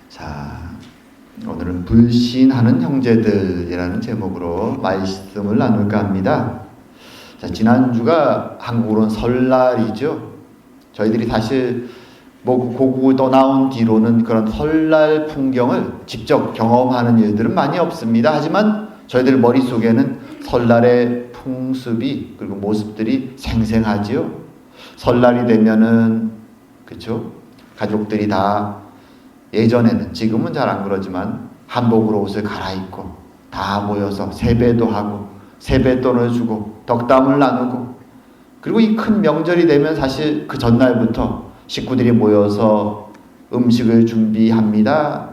자, 오늘은 불신하는 형제들이라는 제목으로 말씀을 나눌까 합니다. 자, 지난주가 한국으로는 설날이죠. 저희들이 사실 고국을 떠나온 뒤로는 그런 설날 풍경을 직접 경험하는 일들은 많이 없습니다. 하지만 저희들 머릿속에는 설날의 풍습이 그리고 모습들이 생생하지요. 설날이 되면은 그렇죠? 가족들이 다 예전에는, 지금은 잘 안 그러지만 한복으로 옷을 갈아입고 다 모여서 세배도 하고 세뱃돈을 주고 덕담을 나누고, 그리고 이 큰 명절이 되면 사실 그 전날부터 식구들이 모여서 음식을 준비합니다.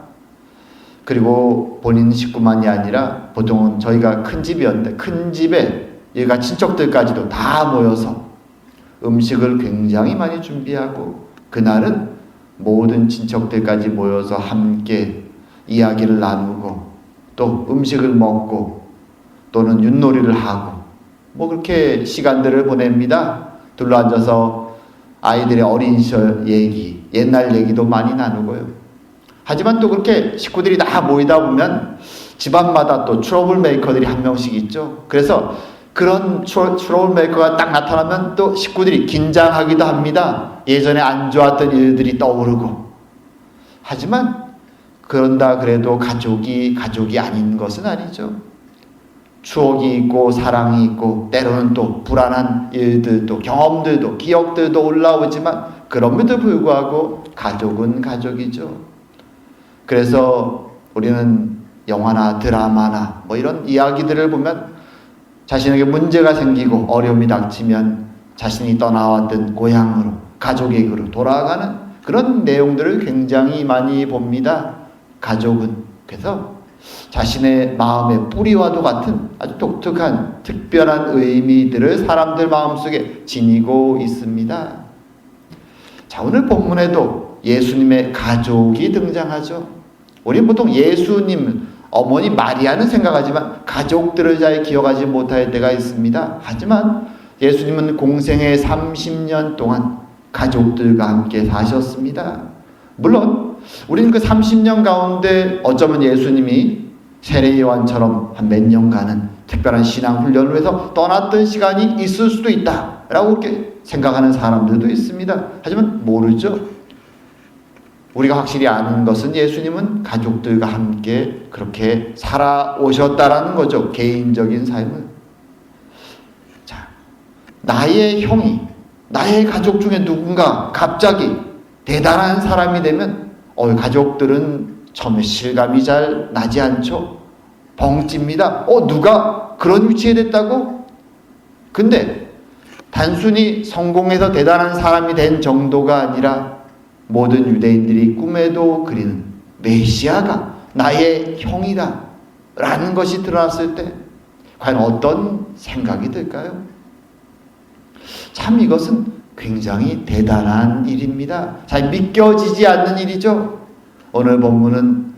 그리고 본인 식구만이 아니라 보통은 저희가 큰 집이었는데 큰 집에 얘가 친척들까지도 다 모여서 음식을 굉장히 많이 준비하고, 그날은 모든 친척들까지 모여서 함께 이야기를 나누고 또 음식을 먹고 또는 윷놀이를 하고 그렇게 시간들을 보냅니다. 둘러앉아서 아이들의 어린 시절 얘기, 옛날 얘기도 많이 나누고요. 하지만 또 그렇게 식구들이 다 모이다 보면 집안마다 또 트러블 메이커들이 한 명씩 있죠. 그래서 그런 트러블 메이커가 딱 나타나면 또 식구들이 긴장하기도 합니다. 예전에 안 좋았던 일들이 떠오르고. 하지만 그런다 그래도 가족이 아닌 것은 아니죠. 추억이 있고 사랑이 있고 때로는 또 불안한 일들도, 경험들도, 기억들도 올라오지만 그럼에도 불구하고 가족은 가족이죠. 그래서 우리는 영화나 드라마나 이런 이야기들을 보면 자신에게 문제가 생기고 어려움이 닥치면 자신이 떠나왔던 고향으로, 가족에게로 돌아가는 그런 내용들을 굉장히 많이 봅니다. 가족은. 그래서 자신의 마음의 뿌리와도 같은 아주 독특한 특별한 의미들을 사람들 마음속에 지니고 있습니다. 자, 오늘 본문에도 예수님의 가족이 등장하죠. 우리는 보통 예수님, 어머니 마리아는 생각하지만 가족들을 잘 기억하지 못할 때가 있습니다. 하지만 예수님은 공생의 30년 동안 가족들과 함께 사셨습니다. 물론 우리는 그 30년 가운데 어쩌면 예수님이 세례요한처럼 한 몇 년간은 특별한 신앙 훈련을 해서 떠났던 시간이 있을 수도 있다라고 그렇게 생각하는 사람들도 있습니다. 하지만 모르죠. 우리가 확실히 아는 것은 예수님은 가족들과 함께 그렇게 살아오셨다라는 거죠. 개인적인 삶을. 자, 나의 형이, 나의 가족 중에 누군가 갑자기 대단한 사람이 되면 가족들은 처음에 실감이 잘 나지 않죠. 벙찝니다. 누가 그런 위치에 됐다고? 근데 단순히 성공해서 대단한 사람이 된 정도가 아니라 모든 유대인들이 꿈에도 그리는 메시아가 나의 형이다 라는 것이 드러났을 때 과연 어떤 생각이 들까요? 참 이것은 굉장히 대단한 일입니다. 잘 믿겨지지 않는 일이죠. 오늘 본문은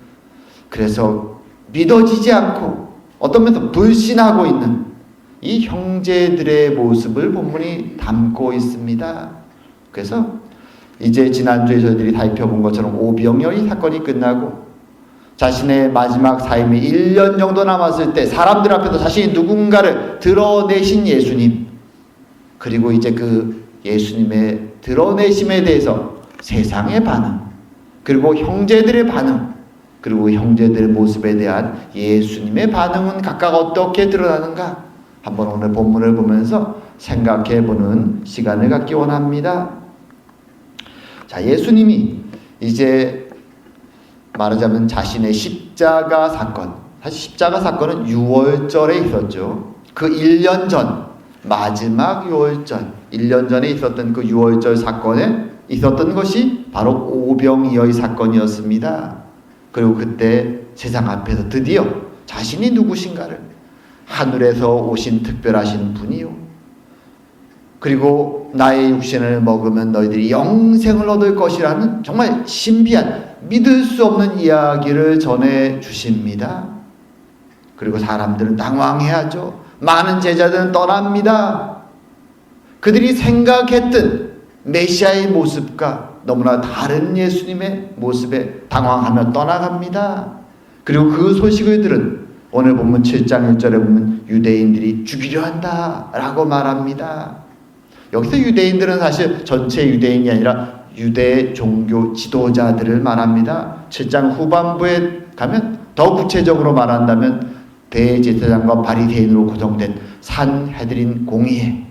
그래서 믿어지지 않고 어떤 면에서 불신하고 있는 이 형제들의 모습을 본문이 담고 있습니다. 그래서 이제 지난주에 저희들이 살펴본 것처럼 오병이어의 사건이 끝나고 자신의 마지막 삶이 1년 정도 남았을 때 사람들 앞에서 자신이 누군가를 드러내신 예수님, 그리고 이제 그 예수님의 드러내심에 대해서 세상의 반응, 그리고 형제들의 반응, 그리고 형제들의 모습에 대한 예수님의 반응은 각각 어떻게 드러나는가 한번 오늘 본문을 보면서 생각해보는 시간을 갖기 원합니다. 자, 예수님이 이제 말하자면 자신의 십자가 사건, 사실 십자가 사건은 6월절에 있었죠. 그 1년 전, 마지막 6월절, 1년 전에 있었던 그 6월절 사건에 있었던 것이 바로 오병이어의 사건이었습니다. 그리고 그때 세상 앞에서 드디어 자신이 누구신가를, 하늘에서 오신 특별하신 분이요, 그리고 나의 육신을 먹으면 너희들이 영생을 얻을 것이라는 정말 신비한, 믿을 수 없는 이야기를 전해 주십니다. 그리고 사람들은 당황해하죠. 많은 제자들은 떠납니다. 그들이 생각했던 메시아의 모습과 너무나 다른 예수님의 모습에 당황하며 떠나갑니다. 그리고 그 소식을 들은 오늘 본문 7장 1절에 보면 유대인들이 죽이려 한다 라고 말합니다. 여기서 유대인들은 사실 전체 유대인이 아니라 유대 종교 지도자들을 말합니다. 7장 후반부에 가면 더 구체적으로 말한다면 대제사장과 바리새인으로 구성된 산헤드린 공의회,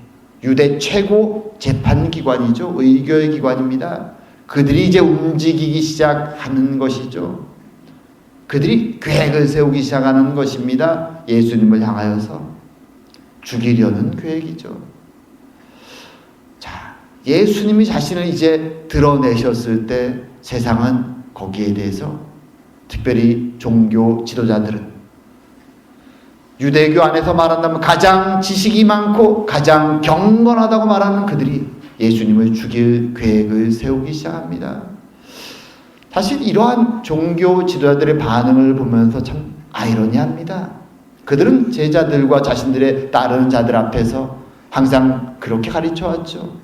유대 최고 재판기관이죠. 의결 기관입니다. 그들이 이제 움직이기 시작하는 것이죠. 그들이 계획을 세우기 시작하는 것입니다. 예수님을 향하여서 죽이려는 계획이죠. 자, 예수님이 자신을 이제 드러내셨을 때 세상은 거기에 대해서 특별히 종교 지도자들은 유대교 안에서 말한다면 가장 지식이 많고 가장 경건하다고 말하는 그들이 예수님을 죽일 계획을 세우기 시작합니다. 사실 이러한 종교 지도자들의 반응을 보면서 참 아이러니합니다. 그들은 제자들과 자신들의 따르는 자들 앞에서 항상 그렇게 가르쳐왔죠.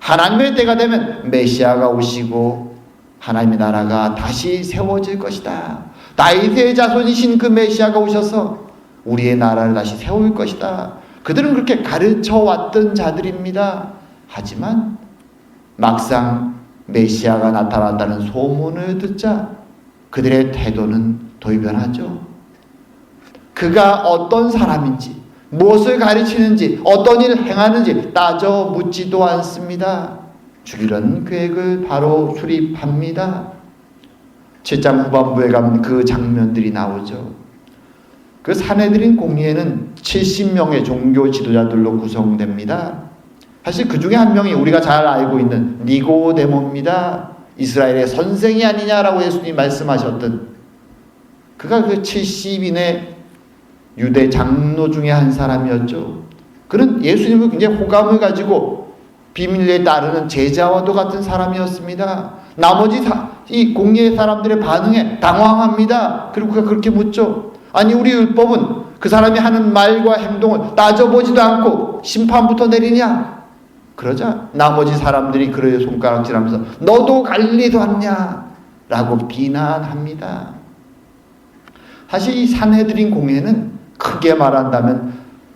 하나님의 때가 되면 메시아가 오시고 하나님의 나라가 다시 세워질 것이다. 다윗의 자손이신 그 메시아가 오셔서 우리의 나라를 다시 세울 것이다. 그들은 그렇게 가르쳐왔던 자들입니다. 하지만 막상 메시아가 나타났다는 소문을 듣자 그들의 태도는 돌변하죠. 그가 어떤 사람인지, 무엇을 가르치는지, 어떤 일을 행하는지 따져 묻지도 않습니다. 죽이려는 계획을 바로 수립합니다. 7장 후반부에 가면 그 장면들이 나오죠. 그 산헤드린 공의회는 70명의 종교 지도자들로 구성됩니다. 사실 그 중에 한 명이 우리가 잘 알고 있는 니고데모입니다. 이스라엘의 선생이 아니냐라고 예수님이 말씀하셨던 그가 그 70인의 유대 장로 중에 한 사람이었죠. 그는 예수님을 굉장히 호감을 가지고 비밀리에 따르는 제자와도 같은 사람이었습니다. 나머지 이 공의회 사람들의 반응에 당황합니다. 그리고 그가 그렇게 묻죠. 아니 우리 율법은 그 사람이 하는 말과 행동을 따져보지도 않고 심판부터 내리냐? 그러자 나머지 사람들이 그를 손가락질하면서 너도 갈릴리도 왔냐? 라고 비난합니다. 사실 이 산헤드린 공회는 크게 말한다면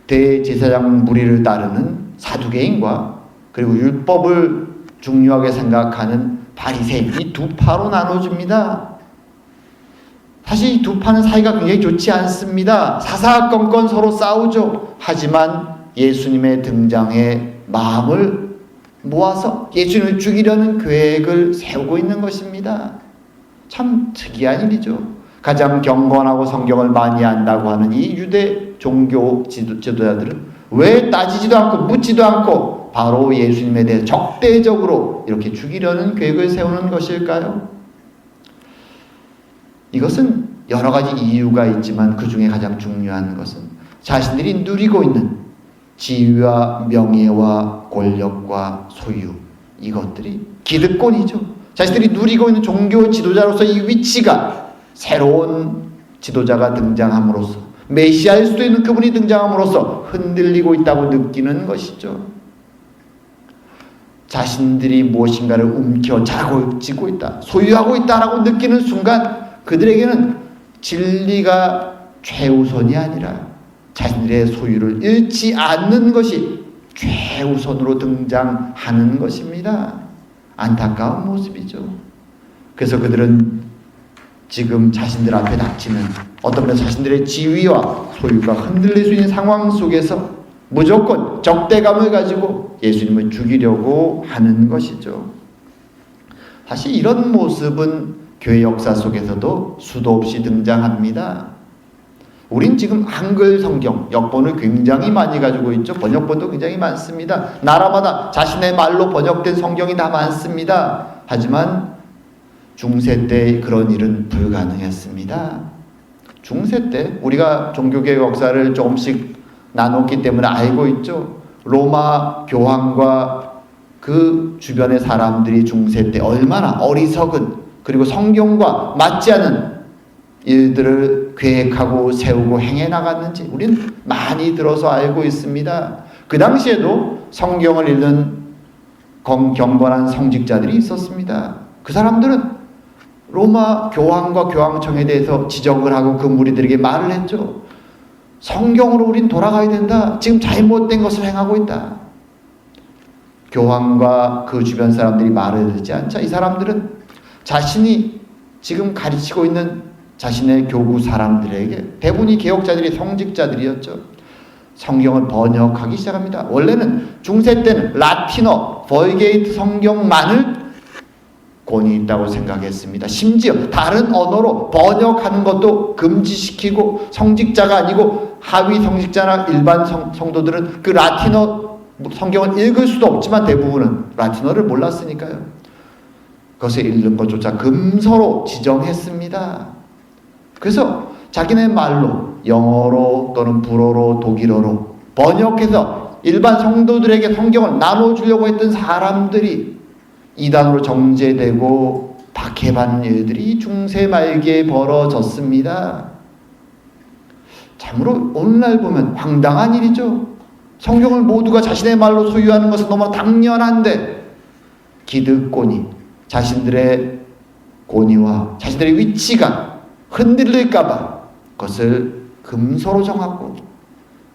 대제사장 무리를 따르는 사두개인과 그리고 율법을 중요하게 생각하는 바리새인 이 두 파로 나눠집니다. 사실 이 두 파는 사이가 굉장히 좋지 않습니다. 사사건건 서로 싸우죠. 하지만 예수님의 등장에 마음을 모아서 예수님을 죽이려는 계획을 세우고 있는 것입니다. 참 특이한 일이죠. 가장 경건하고 성경을 많이 안다고 하는 이 유대 종교 지도자들은 왜 따지지도 않고 묻지도 않고 바로 예수님에 대해 적대적으로 이렇게 죽이려는 계획을 세우는 것일까요? 이것은 여러 가지 이유가 있지만 그 중에 가장 중요한 것은 자신들이 누리고 있는 지위와 명예와 권력과 소유 이것들이 기득권이죠. 자신들이 누리고 있는 종교 지도자로서 이 위치가 새로운 지도자가 등장함으로써 메시아일 수도 있는 그분이 등장함으로써 흔들리고 있다고 느끼는 것이죠. 자신들이 무엇인가를 움켜쥐고 있다, 소유하고 있다라고 느끼는 순간 그들에게는 진리가 최우선이 아니라 자신들의 소유를 잃지 않는 것이 최우선으로 등장하는 것입니다. 안타까운 모습이죠. 그래서 그들은 지금 자신들 앞에 닥치는 어떤 면 자신들의 지위와 소유가 흔들릴 수 있는 상황 속에서 무조건 적대감을 가지고 예수님을 죽이려고 하는 것이죠. 사실 이런 모습은 교회 역사 속에서도 수도 없이 등장합니다. 우린 지금 한글 성경, 역본을 굉장히 많이 가지고 있죠. 번역본도 굉장히 많습니다. 나라마다 자신의 말로 번역된 성경이 다 많습니다. 하지만 중세 때 그런 일은 불가능했습니다. 중세 때 우리가 종교개혁 역사를 조금씩 나눴기 때문에 알고 있죠. 로마 교황과 그 주변의 사람들이 중세 때 얼마나 어리석은 그리고 성경과 맞지 않은 일들을 계획하고 세우고 행해 나갔는지 우리는 많이 들어서 알고 있습니다. 그 당시에도 성경을 읽는 경건한 성직자들이 있었습니다. 그 사람들은 로마 교황과 교황청에 대해서 지적을 하고 그 무리들에게 말을 했죠. 성경으로 우린 돌아가야 된다. 지금 잘못된 것을 행하고 있다. 교황과 그 주변 사람들이 말을 듣지 않자 이 사람들은 자신이 지금 가르치고 있는 자신의 교구 사람들에게, 대부분이 개혁자들이 성직자들이었죠, 성경을 번역하기 시작합니다. 원래는 중세 때는 라틴어, 벌게이트 성경만을 권위 있다고 생각했습니다. 심지어 다른 언어로 번역하는 것도 금지시키고, 성직자가 아니고 하위 성직자나 일반 성도들은 그 라틴어 성경을 읽을 수도 없지만 대부분은 라틴어를 몰랐으니까요. 그것을 읽는 것조차 금서로 지정했습니다. 그래서 자기네 말로, 영어로 또는 불어로, 독일어로 번역해서 일반 성도들에게 성경을 나눠주려고 했던 사람들이 이단으로 정죄되고 박해받는 일들이 중세 말기에 벌어졌습니다. 참으로 오늘날 보면 황당한 일이죠. 성경을 모두가 자신의 말로 소유하는 것은 너무 당연한데 기득권이 자신들의 권위와 자신들의 위치가 흔들릴까봐 그것을 금서로 정하고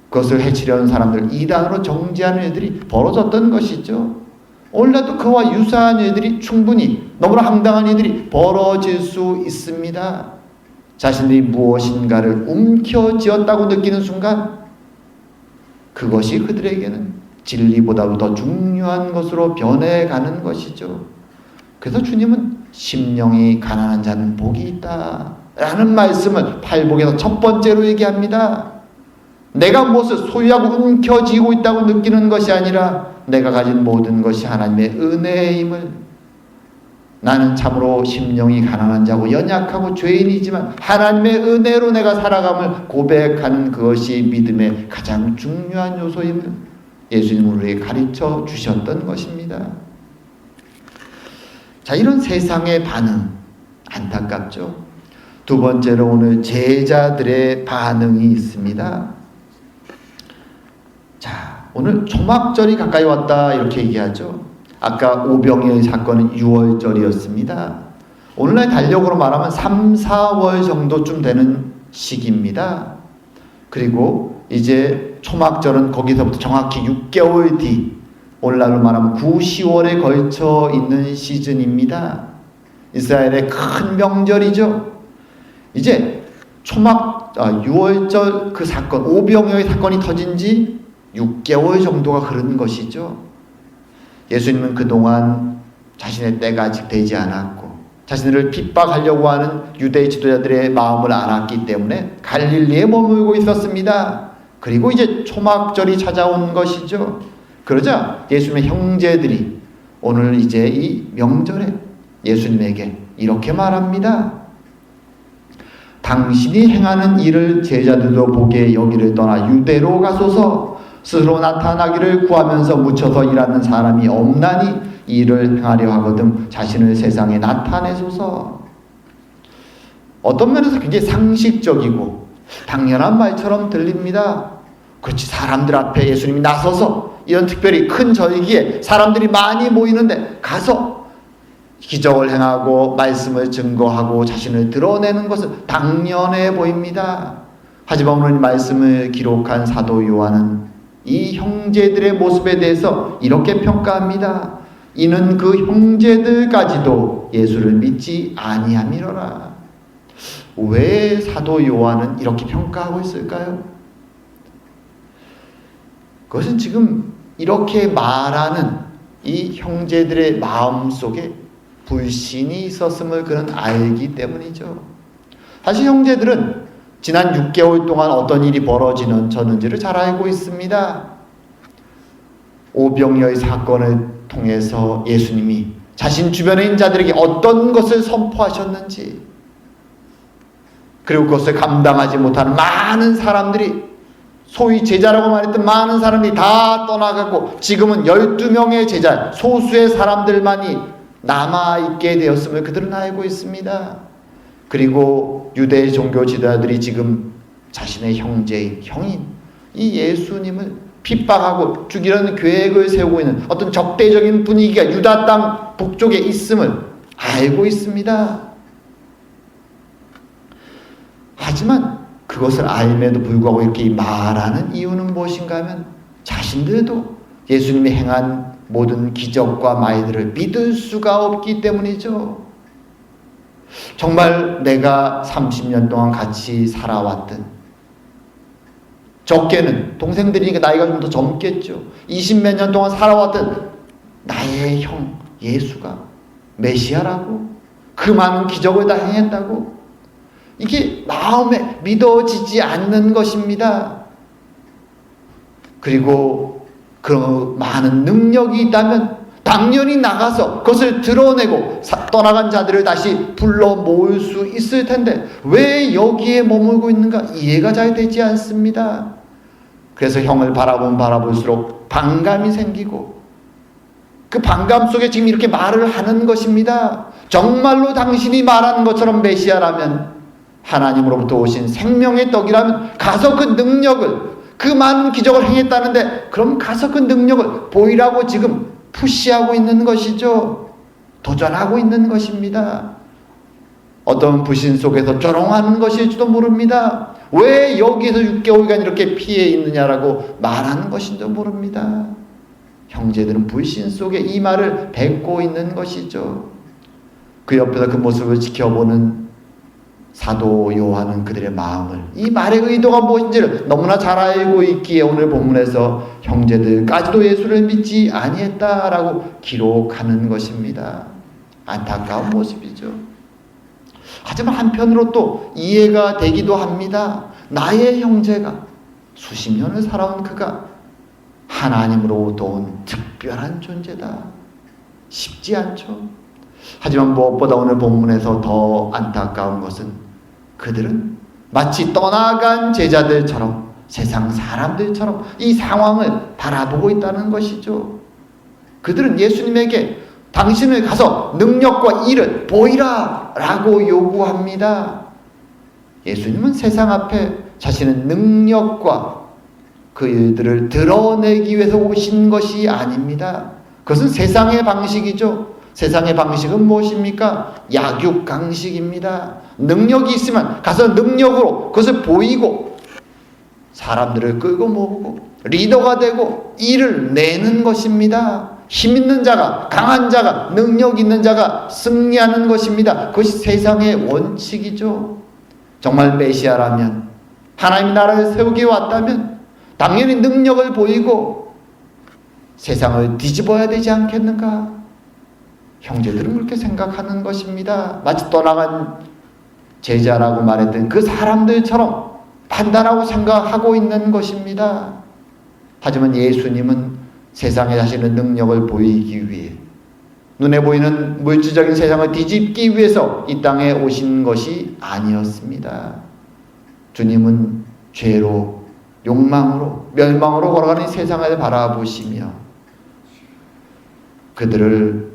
그것을 해치려는 사람들, 이단으로 정죄하는 일들이 벌어졌던 것이죠. 오늘날도 그와 유사한 일들이 충분히, 너무나 황당한 일들이 벌어질 수 있습니다. 자신들이 무엇인가를 움켜쥐었다고 느끼는 순간 그것이 그들에게는 진리보다도 더 중요한 것으로 변해가는 것이죠. 그래서 주님은 심령이 가난한 자는 복이 있다 라는 말씀을 팔복에서 첫 번째로 얘기합니다. 내가 무엇을 소유하고 움켜쥐고 있다고 느끼는 것이 아니라 내가 가진 모든 것이 하나님의 은혜임을, 나는 참으로 심령이 가난한 자고 연약하고 죄인이지만 하나님의 은혜로 내가 살아감을 고백하는 그것이 믿음의 가장 중요한 요소임을 예수님은 우리에게 가르쳐 주셨던 것입니다. 자, 이런 세상의 반응 안타깝죠. 두 번째로 오늘 제자들의 반응이 있습니다. 자, 오늘 초막절이 가까이 왔다 이렇게 얘기하죠. 아까 오병이의 사건은 6월절이었습니다. 오늘날 달력으로 말하면 3, 4월 정도쯤 되는 시기입니다. 그리고 이제 초막절은 거기서부터 정확히 6개월 뒤, 오늘날로 말하면 9, 10월에 걸쳐 있는 시즌입니다. 이스라엘의 큰 명절이죠. 이제 6월절 그 사건, 오병이어의 사건이 터진 지 6개월 정도가 흐른 것이죠. 예수님은 그동안 자신의 때가 아직 되지 않았고 자신을 핍박하려고 하는 유대 지도자들의 마음을 알았기 때문에 갈릴리에 머물고 있었습니다. 그리고 이제 초막절이 찾아온 것이죠. 그러자 예수님의 형제들이 오늘 이제 이 명절에 예수님에게 이렇게 말합니다. 당신이 행하는 일을 제자들도 보게 여기를 떠나 유대로 가소서. 스스로 나타나기를 구하면서 묻혀서 일하는 사람이 없나니 일을 행하려 하거든 자신을 세상에 나타내소서. 어떤 면에서 굉장히 상식적이고 당연한 말처럼 들립니다. 그렇지, 사람들 앞에 예수님이 나서서 이런 특별히 큰 절기에 사람들이 많이 모이는데 가서 기적을 행하고 말씀을 증거하고 자신을 드러내는 것은 당연해 보입니다. 하지만 오늘 말씀을 기록한 사도 요한은 이 형제들의 모습에 대해서 이렇게 평가합니다. 이는 그 형제들까지도 예수를 믿지 아니함이로라. 왜 사도 요한은 이렇게 평가하고 있을까요? 그것은 지금 이렇게 말하는 이 형제들의 마음속에 불신이 있었음을 그는 알기 때문이죠. 사실 형제들은 지난 6개월 동안 어떤 일이 벌어지는지를 잘 알고 있습니다. 오병이어의 사건을 통해서 예수님이 자신 주변에 있는 자들에게 어떤 것을 선포하셨는지, 그리고 그것을 감당하지 못하는 많은 사람들이, 소위 제자라고 말했던 많은 사람들이 다 떠나가고 지금은 12명의 제자, 소수의 사람들만이 남아있게 되었음을 그들은 알고 있습니다. 그리고 유대 종교 지도자들이 지금 자신의 형인 이 예수님을 핍박하고 죽이려는 계획을 세우고 있는 어떤 적대적인 분위기가 유다 땅 북쪽에 있음을 알고 있습니다. 하지만 그것을 알면도 불구하고 이렇게 말하는 이유는 무엇인가 하면 자신들도 예수님이 행한 모든 기적과 마이들을 믿을 수가 없기 때문이죠. 정말 내가 30년 동안 같이 살아왔든, 적게는 동생들이니까 나이가 좀 더 젊겠죠. 20몇 년 동안 살아왔던 나의 형 예수가 메시아라고, 그 많은 기적을 다 행했다고, 이게 마음에 믿어지지 않는 것입니다. 그리고 그 많은 능력이 있다면 당연히 나가서 그것을 드러내고 떠나간 자들을 다시 불러 모을 수 있을 텐데 왜 여기에 머물고 있는가 이해가 잘 되지 않습니다. 그래서 형을 바라볼수록 반감이 생기고, 그 반감 속에 지금 이렇게 말을 하는 것입니다. 정말로 당신이 말하는 것처럼 메시아라면, 하나님으로부터 오신 생명의 떡이라면 가서 그 능력을, 그 많은 기적을 행했다는데 그럼 가서 그 능력을 보이라고 지금 푸시하고 있는 것이죠. 도전하고 있는 것입니다. 어떤 불신 속에서 조롱하는 것일지도 모릅니다. 왜 여기에서 6개월간 이렇게 피해 있느냐라고 말하는 것인지도 모릅니다. 형제들은 불신 속에 이 말을 뱉고 있는 것이죠. 그 옆에서 그 모습을 지켜보는 사도 요한은 그들의 마음을, 이 말의 의도가 무엇인지를 너무나 잘 알고 있기에 오늘 본문에서 형제들까지도 예수를 믿지 아니했다라고 기록하는 것입니다. 안타까운 모습이죠. 하지만 한편으로 또 이해가 되기도 합니다. 나의 형제가 수십 년을 살아온 그가 하나님으로부터 온 특별한 존재다. 쉽지 않죠. 하지만 무엇보다 오늘 본문에서 더 안타까운 것은 그들은 마치 떠나간 제자들처럼, 세상 사람들처럼 이 상황을 바라보고 있다는 것이죠. 그들은 예수님에게 당신을 가서 능력과 일을 보이라 라고 요구합니다. 예수님은 세상 앞에 자신의 능력과 그 일들을 드러내기 위해서 오신 것이 아닙니다. 그것은 세상의 방식이죠. 세상의 방식은 무엇입니까? 약육강식입니다. 능력이 있으면 가서 능력으로 그것을 보이고 사람들을 끌고 모으고 리더가 되고 일을 내는 것입니다. 힘 있는 자가, 강한 자가, 능력 있는 자가 승리하는 것입니다. 그것이 세상의 원칙이죠. 정말 메시아라면, 하나님의 나라를 세우기 왔다면 당연히 능력을 보이고 세상을 뒤집어야 되지 않겠는가? 형제들은 그렇게 생각하는 것입니다. 마치 떠나간 제자라고 말했던 그 사람들처럼 판단하고 생각하고 있는 것입니다. 하지만 예수님은 세상에 자신의 능력을 보이기 위해, 눈에 보이는 물질적인 세상을 뒤집기 위해서 이 땅에 오신 것이 아니었습니다. 주님은 죄로, 욕망으로, 멸망으로 걸어가는 세상을 바라보시며 그들을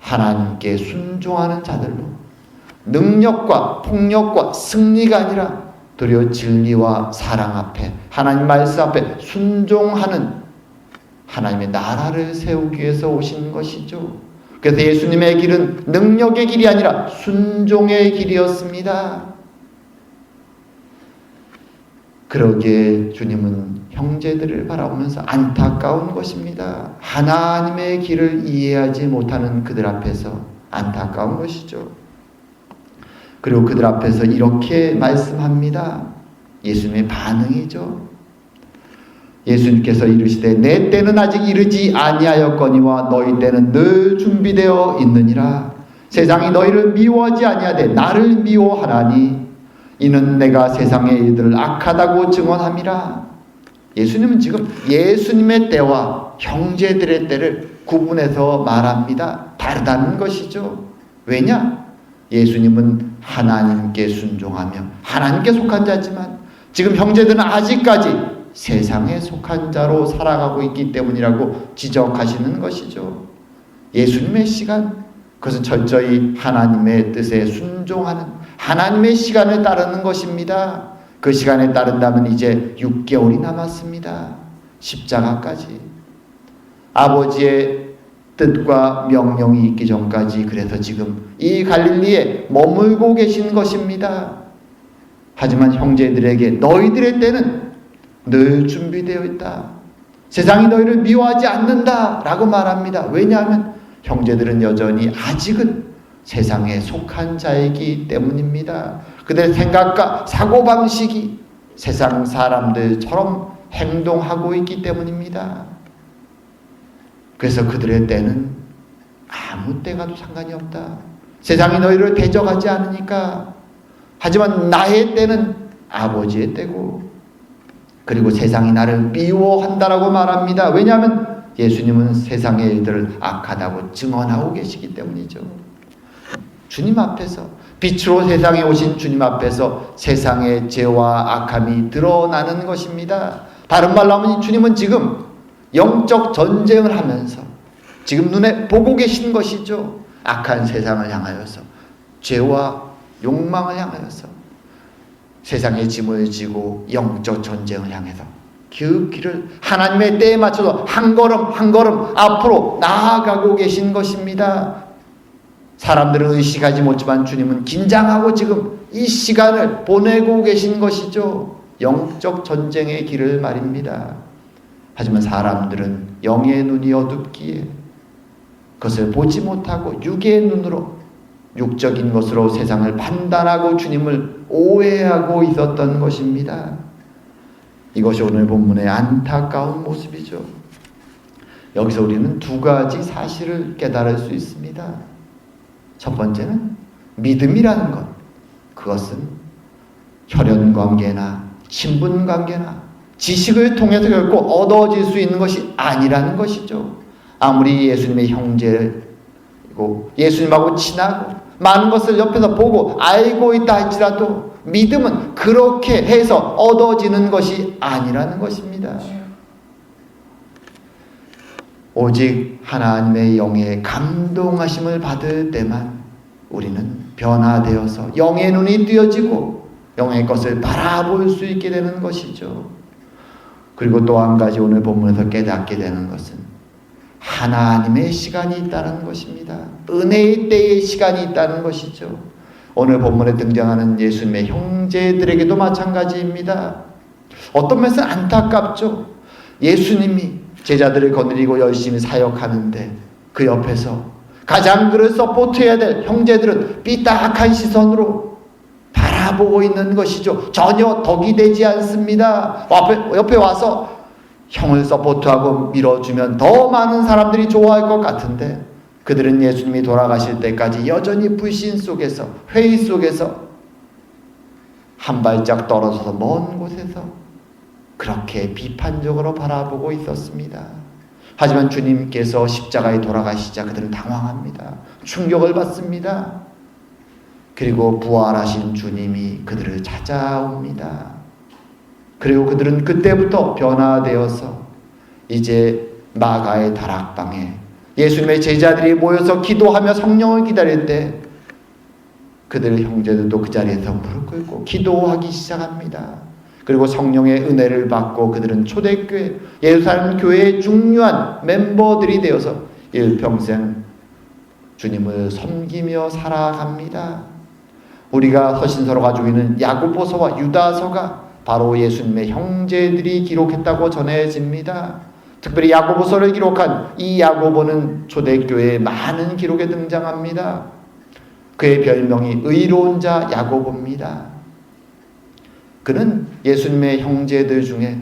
하나님께 순종하는 자들로, 능력과 폭력과 승리가 아니라 도리어 진리와 사랑 앞에, 하나님 말씀 앞에 순종하는 하나님의 나라를 세우기 위해서 오신 것이죠. 그래서 예수님의 길은 능력의 길이 아니라 순종의 길이었습니다. 그러기에 주님은 형제들을 바라보면서 안타까운 것입니다. 하나님의 길을 이해하지 못하는 그들 앞에서 안타까운 것이죠. 그리고 그들 앞에서 이렇게 말씀합니다. 예수님의 반응이죠. 예수님께서 이르시되 내 때는 아직 이르지 아니하였거니와 너희 때는 늘 준비되어 있느니라. 세상이 너희를 미워하지 아니하되 나를 미워하나니 이는 내가 세상의 일들을 악하다고 증언함이라. 예수님은 지금 예수님의 때와 형제들의 때를 구분해서 말합니다. 다르다는 것이죠. 왜냐? 예수님은 하나님께 순종하며 하나님께 속한 자지만 지금 형제들은 아직까지 세상에 속한 자로 살아가고 있기 때문이라고 지적하시는 것이죠. 예수님의 시간, 그것은 철저히 하나님의 뜻에 순종하는 하나님의 시간을 따르는 것입니다. 그 시간에 따른다면 이제 6개월이 남았습니다. 십자가까지. 아버지의 뜻과 명령이 있기 전까지 그래서 지금 이 갈릴리에 머물고 계신 것입니다. 하지만 형제들에게 너희들의 때는 늘 준비되어 있다. 세상이 너희를 미워하지 않는다 라고 말합니다. 왜냐하면 형제들은 여전히 아직은 세상에 속한 자이기 때문입니다. 그들의 생각과 사고방식이 세상 사람들처럼 행동하고 있기 때문입니다. 그래서 그들의 때는 아무 때가 도 상관이 없다. 세상이 너희를 대적하지 않으니까. 하지만 나의 때는 아버지의 때고, 그리고 세상이 나를 미워한다라고 말합니다. 왜냐하면 예수님은 세상의 일들을 악하다고 증언하고 계시기 때문이죠. 주님 앞에서, 빛으로 세상에 오신 주님 앞에서 세상의 죄와 악함이 드러나는 것입니다. 다른 말로 하면 주님은 지금 영적 전쟁을 하면서 지금 눈에 보고 계신 것이죠. 악한 세상을 향하여서, 죄와 욕망을 향하여서 세상의 짐을 지고 영적 전쟁을 향해서 그 길을 하나님의 때에 맞춰서 한 걸음 한 걸음 앞으로 나아가고 계신 것입니다. 사람들은 의식하지 못지만 주님은 긴장하고 지금 이 시간을 보내고 계신 것이죠. 영적 전쟁의 길을 말입니다. 하지만 사람들은 영의 눈이 어둡기에 그것을 보지 못하고 육의 눈으로, 육적인 것으로 세상을 판단하고 주님을 오해하고 있었던 것입니다. 이것이 오늘 본문의 안타까운 모습이죠. 여기서 우리는 두 가지 사실을 깨달을 수 있습니다. 첫 번째는 믿음이라는 것, 그것은 혈연관계나 친분관계나 지식을 통해서 결코 얻어질 수 있는 것이 아니라는 것이죠. 아무리 예수님의 형제고 예수님하고 친하고 많은 것을 옆에서 보고 알고 있다 할지라도 믿음은 그렇게 해서 얻어지는 것이 아니라는 것입니다. 오직 하나님의 영의 감동하심을 받을 때만 우리는 변화되어서 영의 눈이 뜨여지고 영의 것을 바라볼 수 있게 되는 것이죠. 그리고 또 한 가지 오늘 본문에서 깨닫게 되는 것은 하나님의 시간이 있다는 것입니다. 은혜의 때의 시간이 있다는 것이죠. 오늘 본문에 등장하는 예수님의 형제들에게도 마찬가지입니다. 어떤 면에서 안타깝죠. 예수님이 제자들을 거느리고 열심히 사역하는데 그 옆에서 가장 그를 서포트해야 될 형제들은 삐딱한 시선으로 바라보고 있는 것이죠. 전혀 덕이 되지 않습니다. 옆에 와서 형을 서포트하고 밀어주면 더 많은 사람들이 좋아할 것 같은데 그들은 예수님이 돌아가실 때까지 여전히 불신 속에서, 회의 속에서 한 발짝 떨어져서 먼 곳에서 그렇게 비판적으로 바라보고 있었습니다. 하지만 주님께서 십자가에 돌아가시자 그들은 당황합니다. 충격을 받습니다. 그리고 부활하신 주님이 그들을 찾아옵니다. 그리고 그들은 그때부터 변화되어서 이제 마가의 다락방에 예수님의 제자들이 모여서 기도하며 성령을 기다릴 때 그들 형제들도 그 자리에서 무릎 꿇고 기도하기 시작합니다. 그리고 성령의 은혜를 받고 그들은 초대교회, 예루살렘 교회의 중요한 멤버들이 되어서 일평생 주님을 섬기며 살아갑니다. 우리가 서신서로 가지고 있는 야고보서와 유다서가 바로 예수님의 형제들이 기록했다고 전해집니다. 특별히 야고보서를 기록한 이 야고보는 초대교회의 많은 기록에 등장합니다. 그의 별명이 의로운 자 야고보입니다. 그는 예수님의 형제들 중에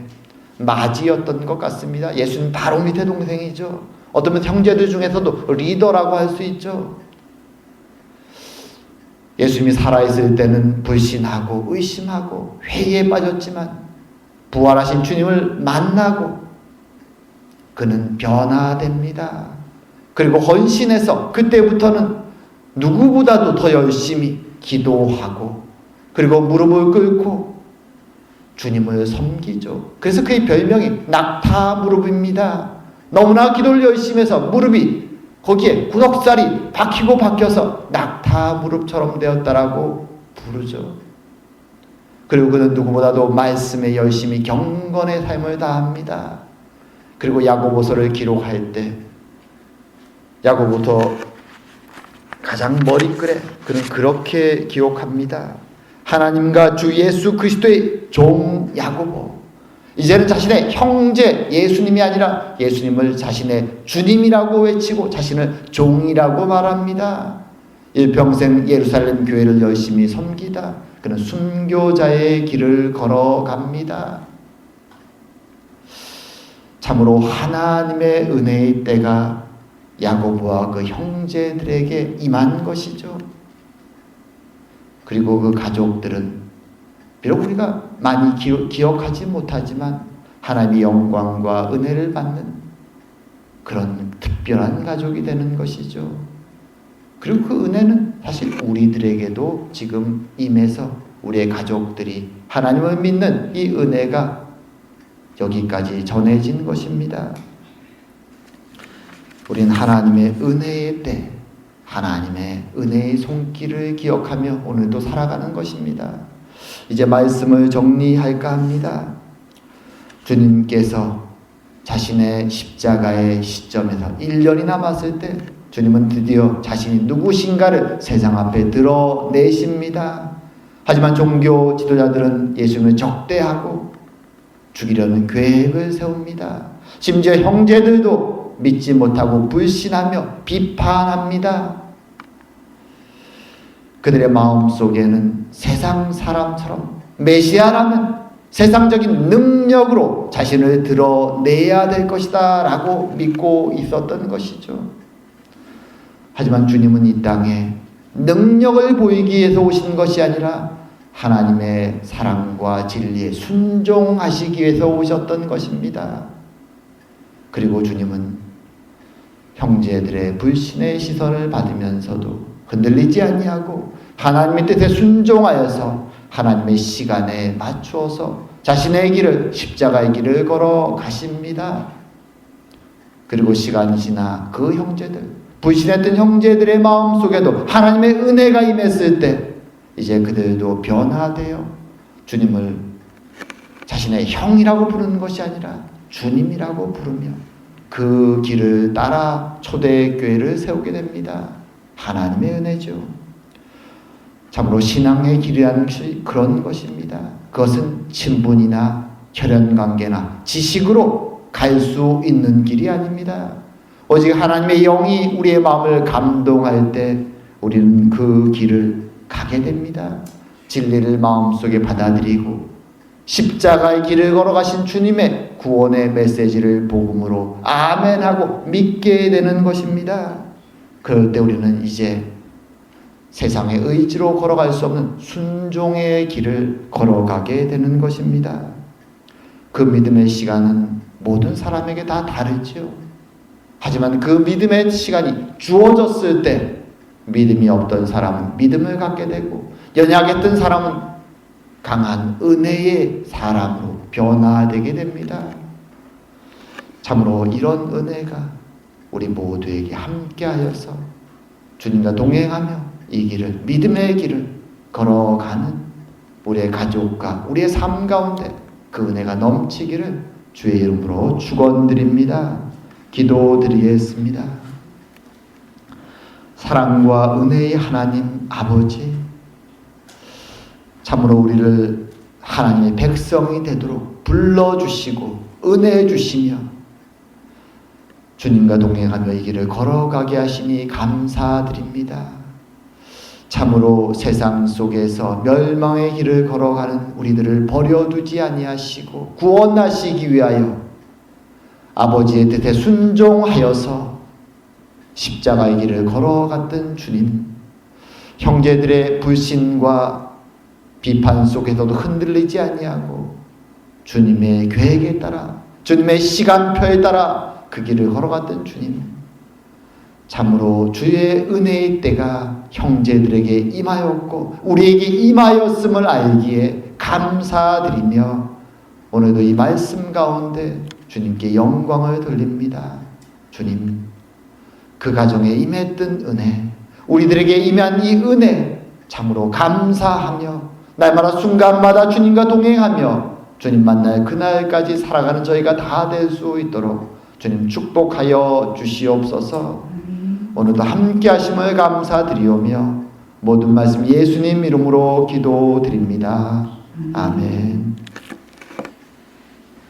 맞이였던 것 같습니다. 예수님 바로 밑에 동생이죠. 어쩌면 형제들 중에서도 리더라고 할 수 있죠. 예수님이 살아있을 때는 불신하고 의심하고 회의에 빠졌지만 부활하신 주님을 만나고 그는 변화됩니다. 그리고 헌신해서 그때부터는 누구보다도 더 열심히 기도하고 그리고 무릎을 꿇고 주님을 섬기죠. 그래서 그의 별명이 낙타 무릎입니다. 너무나 기도를 열심히 해서 무릎이 거기에 구석살이 박히고 박혀서 낙타 무릎처럼 되었다라고 부르죠. 그리고 그는 누구보다도 말씀에 열심히 경건의 삶을 다합니다. 그리고 야고보서를 기록할 때 야고보부터 가장 머리글에 그는 그렇게 기록합니다. 하나님과 주 예수 그리스도의 종 야고보. 이제는 자신의 형제 예수님이 아니라 예수님을 자신의 주님이라고 외치고 자신을 종이라고 말합니다. 일평생 예루살렘 교회를 열심히 섬기다 그는 순교자의 길을 걸어갑니다. 참으로 하나님의 은혜의 때가 야고보와 그 형제들에게 임한 것이죠. 그리고 그 가족들은 비록 우리가 많이 기억하지 못하지만 하나님의 영광과 은혜를 받는 그런 특별한 가족이 되는 것이죠. 그리고 그 은혜는 사실 우리들에게도 지금 임해서 우리의 가족들이 하나님을 믿는 이 은혜가 여기까지 전해진 것입니다. 우리는 하나님의 은혜의 때, 하나님의 은혜의 손길을 기억하며 오늘도 살아가는 것입니다. 이제 말씀을 정리할까 합니다. 주님께서 자신의 십자가의 시점에서 1년이 남았을 때 주님은 드디어 자신이 누구신가를 세상 앞에 드러내십니다. 하지만 종교 지도자들은 예수님을 적대하고 죽이려는 계획을 세웁니다. 심지어 형제들도 믿지 못하고 불신하며 비판합니다. 그들의 마음속에는 세상 사람처럼 메시아라면 세상적인 능력으로 자신을 드러내야 될 것이다 라고 믿고 있었던 것이죠. 하지만 주님은 이 땅에 능력을 보이기 위해서 오신 것이 아니라 하나님의 사랑과 진리에 순종하시기 위해서 오셨던 것입니다. 그리고 주님은 형제들의 불신의 시선을 받으면서도 흔들리지 아니하고 하나님의 뜻에 순종하여서 하나님의 시간에 맞추어서 자신의 길을, 십자가의 길을 걸어 가십니다. 그리고 시간이 지나 그 형제들, 불신했던 형제들의 마음속에도 하나님의 은혜가 임했을 때 이제 그들도 변화되어 주님을 자신의 형이라고 부르는 것이 아니라 주님이라고 부르며 그 길을 따라 초대교회를 세우게 됩니다. 하나님의 은혜죠. 참으로 신앙의 길이라는 것이 그런 것입니다. 그것은 친분이나 혈연관계나 지식으로 갈 수 있는 길이 아닙니다. 오직 하나님의 영이 우리의 마음을 감동할 때 우리는 그 길을 가게 됩니다. 진리를 마음속에 받아들이고 십자가의 길을 걸어가신 주님의 구원의 메시지를 복음으로 아멘하고 믿게 되는 것입니다. 그럴 때 우리는 이제 세상의 의지로 걸어갈 수 없는 순종의 길을 걸어가게 되는 것입니다. 그 믿음의 시간은 모든 사람에게 다 다르지요. 하지만 그 믿음의 시간이 주어졌을 때 믿음이 없던 사람은 믿음을 갖게 되고 연약했던 사람은 강한 은혜의 사람으로 변화되게 됩니다. 참으로 이런 은혜가 우리 모두에게 함께하여서 주님과 동행하며 이 길을, 믿음의 길을 걸어가는 우리의 가족과 우리의 삶 가운데 그 은혜가 넘치기를 주의 이름으로 축원드립니다. 기도드리겠습니다. 사랑과 은혜의 하나님 아버지, 참으로 우리를 하나님의 백성이 되도록 불러주시고 은혜 주시며 주님과 동행하며 이 길을 걸어가게 하시니 감사드립니다. 참으로 세상 속에서 멸망의 길을 걸어가는 우리들을 버려두지 아니하시고 구원하시기 위하여 아버지의 뜻에 순종하여서 십자가의 길을 걸어갔던 주님, 형제들의 불신과 비판 속에서도 흔들리지 아니하고 주님의 계획에 따라, 주님의 시간표에 따라 그 길을 걸어갔던 주님, 참으로 주의 은혜의 때가 형제들에게 임하였고 우리에게 임하였음을 알기에 감사드리며 오늘도 이 말씀 가운데 주님께 영광을 돌립니다. 주님, 그 가정에 임했던 은혜, 우리들에게 임한 이 은혜 참으로 감사하며 날마다 순간마다 주님과 동행하며 주님 만날 그날까지 살아가는 저희가 다 될 수 있도록 주님 축복하여 주시옵소서. 오늘도 함께 하심을 감사드리오며 모든 말씀 예수님 이름으로 기도드립니다. 아멘.